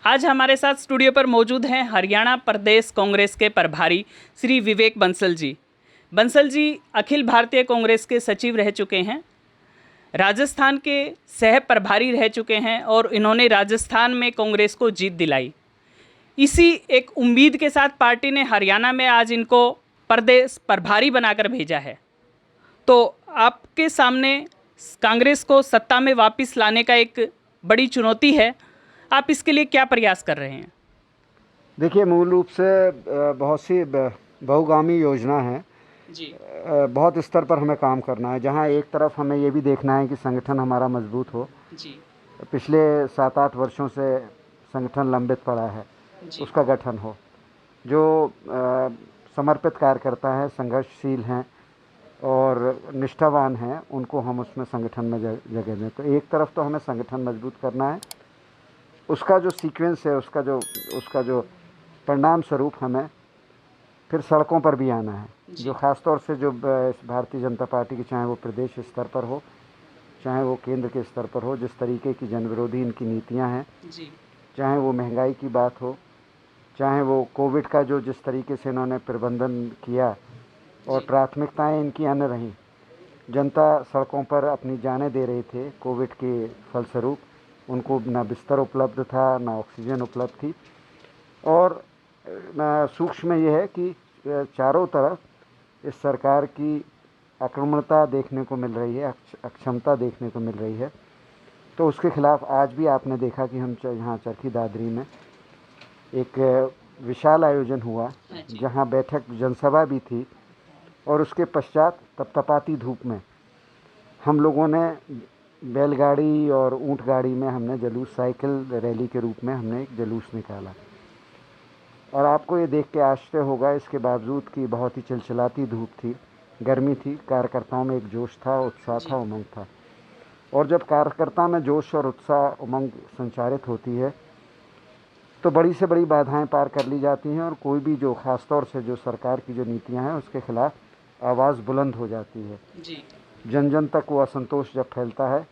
आज हमारे साथ स्टूडियो पर मौजूद हैं हरियाणा प्रदेश कांग्रेस के प्रभारी श्री विवेक बंसल जी। बंसल जी अखिल भारतीय कांग्रेस के सचिव रह चुके हैं, राजस्थान के सह प्रभारी रह चुके हैं और इन्होंने राजस्थान में कांग्रेस को जीत दिलाई। इसी एक उम्मीद के साथ पार्टी ने हरियाणा में आज इनको प्रदेश प्रभारी बनाकर भेजा है। तो आपके सामने कांग्रेस को सत्ता में वापस लाने का एक बड़ी चुनौती है, आप इसके लिए क्या प्रयास कर रहे हैं? देखिए, मूल रूप से बहुत सी बहुगामी योजना है जी बहुत स्तर पर हमें काम करना है। जहां एक तरफ हमें ये भी देखना है कि संगठन हमारा मजबूत हो। जी पिछले 7-8 वर्षों से संगठन लंबित पड़ा है, जी उसका गठन हो। जो समर्पित कार्यकर्ता हैं, संघर्षशील हैं और निष्ठावान हैं, उनको हम उसमें संगठन में जगह दें। तो एक तरफ तो हमें संगठन मजबूत करना है, उसका जो सीक्वेंस है, उसका जो परिणाम स्वरूप हमें फिर सड़कों पर भी आना है। जो ख़ास तौर से जो भारतीय जनता पार्टी की, चाहे वो प्रदेश स्तर पर हो, चाहे वो केंद्र के स्तर पर हो, जिस तरीके की जनविरोधी इनकी नीतियां हैं, चाहे वो महंगाई की बात हो, चाहे वो कोविड का जो जिस तरीके से इन्होंने प्रबंधन किया और प्राथमिकताएं इनकी अन्य रहीं। जनता सड़कों पर अपनी जानें दे रही थे कोविड के फलस्वरूप। उनको ना बिस्तर उपलब्ध था, ना ऑक्सीजन उपलब्ध थी। और सूक्ष्म ये है कि चारों तरफ इस सरकार की आक्रामकता देखने को मिल रही है, अक्षमता देखने को मिल रही है। तो उसके खिलाफ आज भी आपने देखा कि हम यहाँ चरखी दादरी में एक विशाल आयोजन हुआ, जहाँ बैठक जनसभा भी थी और उसके पश्चात तपतपाती धूप में हम लोगों ने बैलगाड़ी और ऊंट गाड़ी में हमने जुलूस, साइकिल रैली के रूप में हमने एक जुलूस निकाला। और आपको ये देख के आश्चर्य होगा, इसके बावजूद कि बहुत ही चिलचिलाती धूप थी, गर्मी थी, कार्यकर्ताओं में एक जोश था, उत्साह था, उमंग था। और जब कार्यकर्ता में जोश और उत्साह, उमंग संचारित होती है तो बड़ी से बड़ी बाधाएं पार कर ली जाती हैं और कोई भी जो ख़ास तौर से जो सरकार की जो नीतियां हैं उसके खिलाफ आवाज़ बुलंद हो जाती है। जन जन तक वो असंतोष जब फैलता है,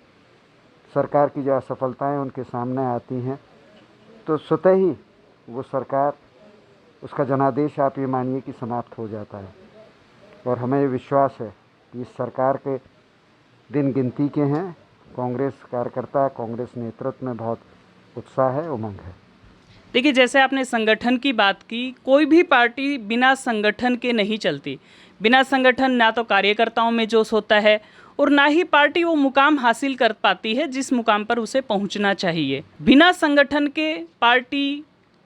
सरकार की जो असफलताएं उनके सामने आती हैं, तो स्वतः ही वो सरकार, उसका जनादेश आप ये मानिए कि समाप्त हो जाता है। और हमें ये विश्वास है कि इस सरकार के दिन गिनती के हैं। कांग्रेस कार्यकर्ता, कांग्रेस नेतृत्व में बहुत उत्साह है, उमंग है। देखिए, जैसे आपने संगठन की बात की, कोई भी पार्टी बिना संगठन के नहीं चलती। बिना संगठन ना तो कार्यकर्ताओं में जोश होता है और ना ही पार्टी वो मुकाम हासिल कर पाती है जिस मुकाम पर उसे पहुंचना चाहिए। बिना संगठन के पार्टी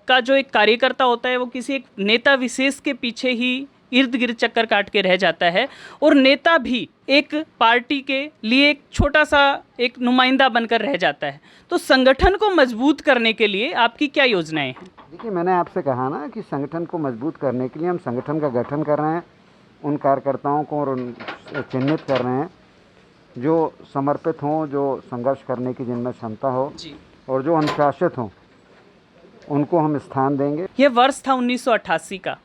का जो एक कार्यकर्ता होता है वो किसी एक नेता विशेष के पीछे ही इर्द गिर्द चक्कर काट के रह जाता है और नेता भी एक पार्टी के लिए एक छोटा सा एक नुमाइंदा बनकर रह जाता है। तो संगठन को मजबूत करने के लिए आपकी क्या योजनाएं हैं? देखिए, मैंने आपसे कहा ना कि संगठन को मजबूत करने के लिए हम संगठन का गठन कर रहे हैं, उन कार्यकर्ताओं को और उन चिन्हित कर रहे हैं जो समर्पित हों, जो संघर्ष करने की जिनमें क्षमता हो और जो अनुशासित हों, उनको हम स्थान देंगे। यह वर्ष था 1988 का।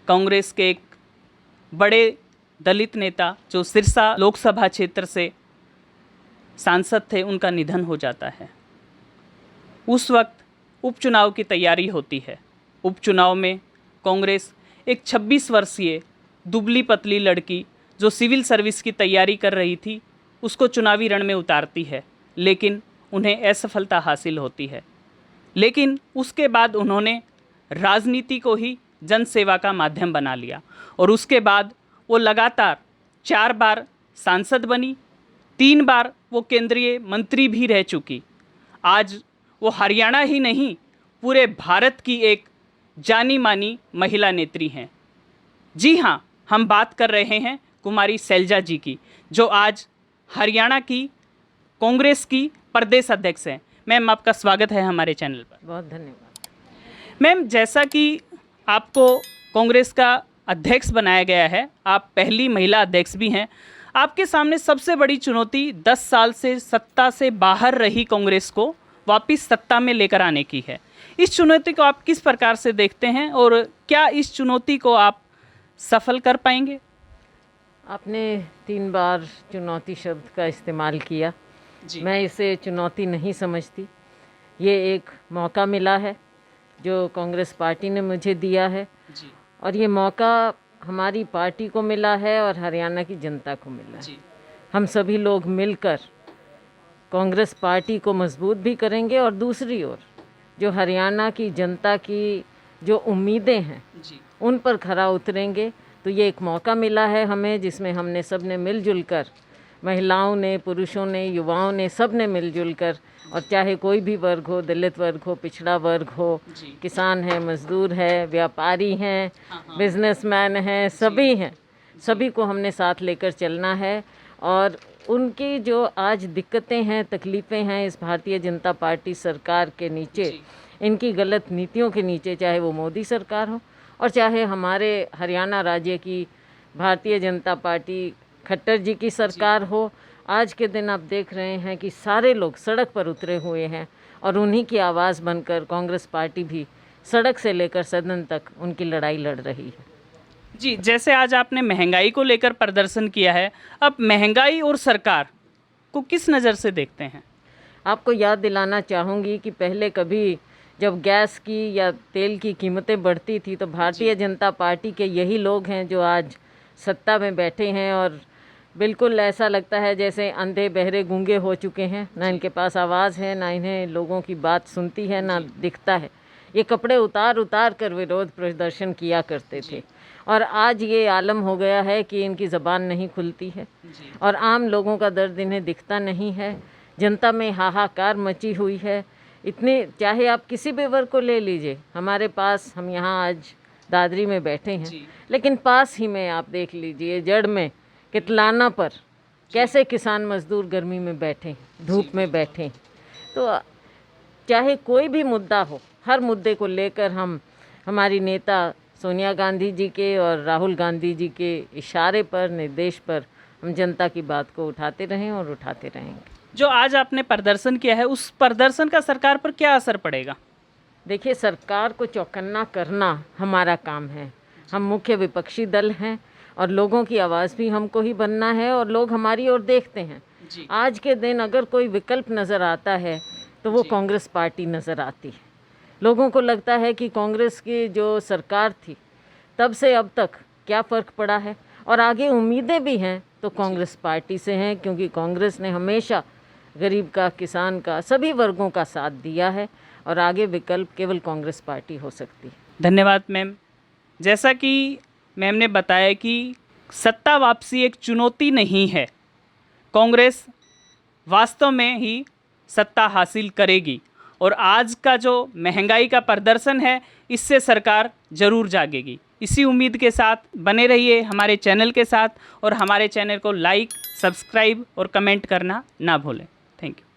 कांग्रेस के एक बड़े दलित नेता जो सिरसा लोकसभा क्षेत्र से सांसद थे, उनका निधन हो जाता है। उस वक्त उपचुनाव की तैयारी होती है। उपचुनाव में कांग्रेस एक 26 वर्षीय दुबली पतली लड़की जो सिविल सर्विस की तैयारी कर रही थी, उसको चुनावी रण में उतारती है, लेकिन उन्हें असफलता हासिल होती है। लेकिन उसके बाद उन्होंने राजनीति को ही जनसेवा का माध्यम बना लिया और उसके बाद वो लगातार 4 बार सांसद बनी, 3 बार वो केंद्रीय मंत्री भी रह चुकी। आज वो हरियाणा ही नहीं, पूरे भारत की एक जानी मानी महिला नेत्री हैं। जी हाँ, हम बात कर रहे हैं कुमारी शैलजा जी की, जो आज हरियाणा की कांग्रेस की प्रदेश अध्यक्ष हैं। मैम, आपका स्वागत है हमारे चैनल पर। बहुत धन्यवाद। मैम, जैसा कि आपको कांग्रेस का अध्यक्ष बनाया गया है, आप पहली महिला अध्यक्ष भी हैं, आपके सामने सबसे बड़ी चुनौती 10 साल से सत्ता से बाहर रही कांग्रेस को वापस सत्ता में लेकर आने की है। इस चुनौती को आप किस प्रकार से देखते हैं और क्या इस चुनौती को आप सफल कर पाएंगे? आपने 3 बार चुनौती शब्द का इस्तेमाल किया। जी। मैं इसे चुनौती नहीं समझती, ये एक मौका मिला है जो कांग्रेस पार्टी ने मुझे दिया है, जी और ये मौका हमारी पार्टी को मिला है और हरियाणा की जनता को मिला है। जी हम सभी लोग मिलकर कांग्रेस पार्टी को मजबूत भी करेंगे और दूसरी ओर जो हरियाणा की जनता की जो उम्मीदें हैं जी उन पर खरा उतरेंगे। तो ये एक मौका मिला है हमें, जिसमें हमने सब ने मिलजुल कर, महिलाओं ने, पुरुषों ने, युवाओं ने, सब ने मिलजुल कर, और चाहे कोई भी वर्ग हो, दलित वर्ग हो, पिछड़ा वर्ग हो, जी किसान है, मजदूर है, व्यापारी हैं, हाँ। बिजनेसमैन हैं, सभी हैं, सभी को हमने साथ लेकर चलना है। और उनकी जो आज दिक्कतें हैं, तकलीफ़ें हैं इस भारतीय जनता पार्टी सरकार के नीचे, जी। इनकी गलत नीतियों के नीचे, चाहे वो मोदी सरकार हो और चाहे हमारे हरियाणा राज्य की भारतीय जनता पार्टी खट्टर जी की सरकार हो, आज के दिन आप देख रहे हैं कि सारे लोग सड़क पर उतरे हुए हैं और उन्हीं की आवाज़ बनकर कांग्रेस पार्टी भी सड़क से लेकर सदन तक उनकी लड़ाई लड़ रही है। जी, जैसे आज आपने महंगाई को लेकर प्रदर्शन किया है, अब महंगाई और सरकार को किस नज़र से देखते हैं? आपको याद दिलाना चाहूँगी कि पहले कभी जब गैस की या तेल की कीमतें बढ़ती थी तो भारतीय जनता पार्टी के यही लोग हैं जो आज सत्ता में बैठे हैं, और बिल्कुल ऐसा लगता है जैसे अंधे बहरे गूंगे हो चुके हैं, ना इनके पास आवाज़ है, ना इन्हें लोगों की बात सुनती है, ना दिखता है। ये कपड़े उतार उतार कर विरोध प्रदर्शन किया करते थे, और आज ये आलम हो गया है कि इनकी ज़बान नहीं खुलती है और आम लोगों का दर्द इन्हें दिखता नहीं है। जनता में हाहाकार मची हुई है। इतने, चाहे आप किसी भी वर्ग को ले लीजिए, हमारे पास, हम यहाँ आज दादरी में बैठे हैं, लेकिन पास ही में आप देख लीजिए जड़ में कितलाना पर कैसे किसान मजदूर गर्मी में बैठे, धूप में बैठे। तो चाहे कोई भी मुद्दा हो, हर मुद्दे को लेकर हम, हमारी नेता सोनिया गांधी जी के और राहुल गांधी जी के इशारे पर, निर्देश पर हम जनता की बात को उठाते रहें और उठाते रहेंगे। जो आज आपने प्रदर्शन किया है, उस प्रदर्शन का सरकार पर क्या असर पड़ेगा? देखिए, सरकार को चौकन्ना करना हमारा काम है। हम मुख्य विपक्षी दल हैं और लोगों की आवाज़ भी हमको ही बनना है, और लोग हमारी ओर देखते हैं। आज के दिन अगर कोई विकल्प नज़र आता है तो वो कांग्रेस पार्टी नज़र आती है। लोगों को लगता है कि कांग्रेस की जो सरकार थी तब से अब तक क्या फ़र्क पड़ा है, और आगे उम्मीदें भी हैं तो कांग्रेस पार्टी से हैं, क्योंकि कांग्रेस ने हमेशा गरीब का, किसान का, सभी वर्गों का साथ दिया है, और आगे विकल्प केवल कांग्रेस पार्टी हो सकती है। धन्यवाद मैम। जैसा कि मैम ने बताया कि सत्ता वापसी एक चुनौती नहीं है, कांग्रेस वास्तव में ही सत्ता हासिल करेगी, और आज का जो महंगाई का प्रदर्शन है इससे सरकार ज़रूर जागेगी। इसी उम्मीद के साथ बने रहिए हमारे चैनल के साथ, और हमारे चैनल को लाइक, सब्सक्राइब और कमेंट करना ना भूलें। Thank you.